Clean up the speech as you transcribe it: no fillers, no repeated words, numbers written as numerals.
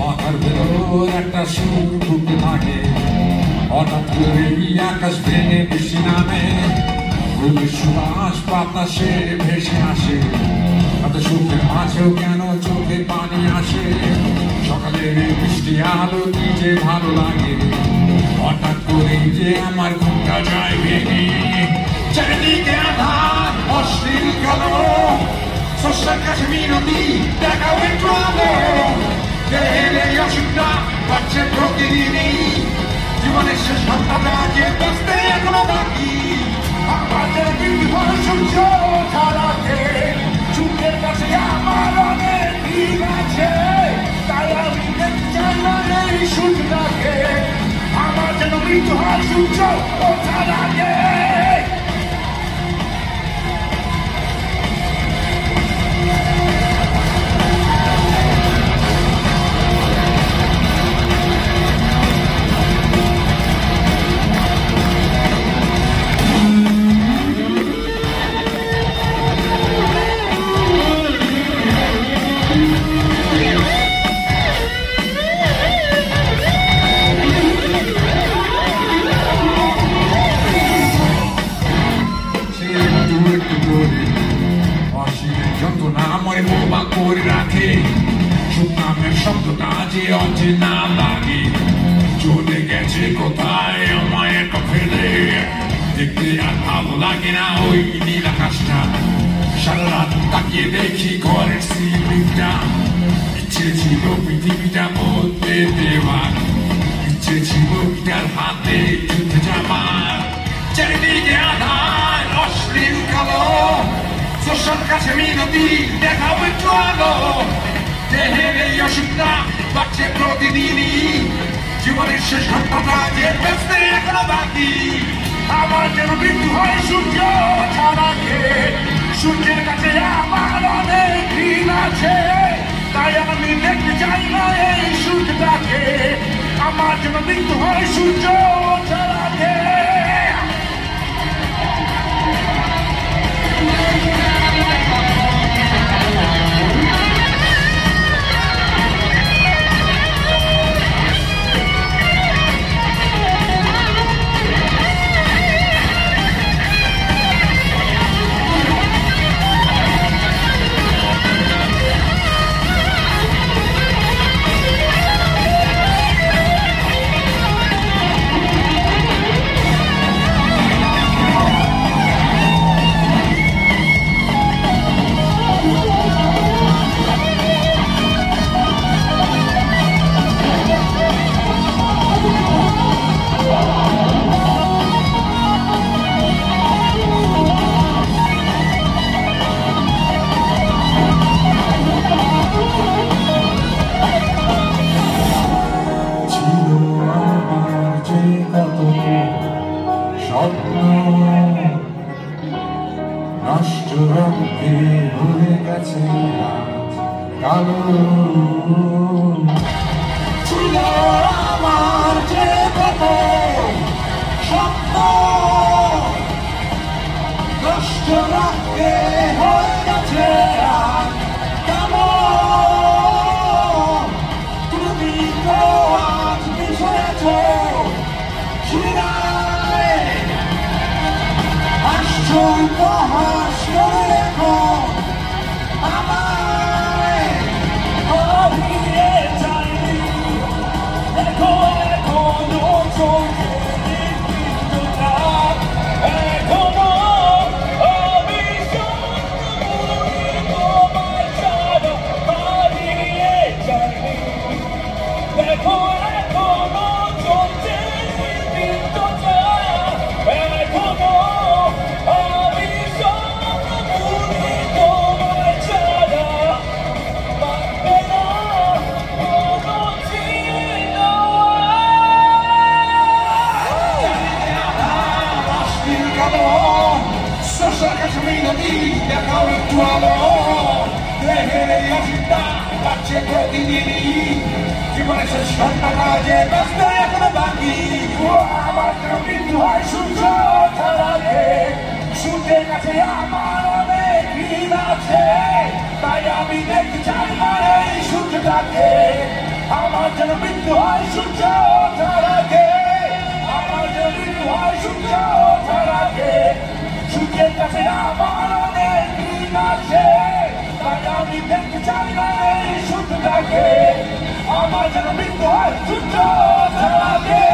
মাথার ভেতর একটা সুর ঢুকে থাকে, হঠাৎ করেই আকাশ ভেঙে বৃষ্টি নামে, ফুলের সুবাস বাতাসে ভেসে আসে, এত সুখের মাঝেও কেন চোখে পানি আসে, সকালের বৃষ্টি আলো কি যে ভালো লাগে, হঠাৎ করেই যে আমার ঘুমটা যায় ভেঙে, চারিদিকে আধার অশ্লীল কালো, শস্যের কাছে মিনতি দেখাও একটু আলো, দেহের এই অসুখটা বাড়ছে প্রতিদিনই, জীবনের শেষ ঘন্টাটা যে বাঁচতে এখনো বাকি, আমাদের বিভর সূর্য ছাড়াতে চুকের কাছে আমার অনেক দিন আছে, তাই আমি দেখতে চাই না এই সূর্যটাকে, আমার যেন মৃত্যু হয় সূর্য ওঠার আগে। করে রাখে সুখ নামের শব্দটা যে অচেনা লাগে, চলে গেছে কোথায় আমায় একা ফেলে, দেখতে আর ভালো লাগে না ওই নীল আকাশটা, সারা রাত তাকিয়ে দেখি ঘরের সিলিংটা, ইচ্ছে ছিল পৃথিবীটা বলতে দেওয়ার, ইচ্ছে ছিল গিটার হাতে যুদ্ধে যাবার, চারিদিকে আধার অশ্লীল কালো, শস্যের কাছে মিনতি দেখাও একটু আলো, দেহের এই অসুখটা বাড়ছে প্রতিদিনই, জীবনের শেষ ঘন্টাটা যে বাঁচতে এখনো বাকি, আমার যেন মৃত্যু হয় সূর্য ছাড়াকে, সূর্যের কাছে আমার অনেক দিন আছে, তাই আমি দেখতে চাই না এই সূর্যটাকে, আমার যেন মৃত্যু হয় সূর্য ছাড়াকে। নষ্ট রঙে ভরে গেছে কালো, ছিল আমার যে কত স্বপ্ন, নষ্ট রঙে হয়ে গেছে কালো, তুমি তো আজ মিশেছ শিরায়, আসছো উপহাস করে রেখো আমায়, হারিয়ে যাইনি দেখো এখনো চোখে দীপ্তটা, এখনো আমি সত্যি তোমার ছাড়া হারিয়ে যাইনি, দেখো এখনো চোখে দীপ্তটা, এখনো আমি সত্যি তোমার ছাড়া পারবে না কোনো চিহ্ন। অশ্লীল কালো, শস্যের কাছে মিনতি দেখাও একটু আলো, দেহের এই অসুখটা বাড়ছে প্রতিদিনই, জীবনের শেষ ঘন্টাটা যে বাঁচতে এখনো বাকি, আমার যেন মৃত্যু হয় সূর্য ছাড়াকে, সূর্যের কাছে আমার অনেক দিন আছে, তাই আমি দেখতে চাই না এই সূর্যটাকে, আমার যেন মৃত্যু হয় সূর্য ওঠার আগে, আমার যেন মৃত্যু হয় সূর্য ওঠার আগে। সূর্যের কাছে আমার অনেক দিন আছে, তাই আমি দেখতে চাই না এই সূর্যটাকে। আমার যেন মৃত্যু হয় সূর্য ওঠার আগে।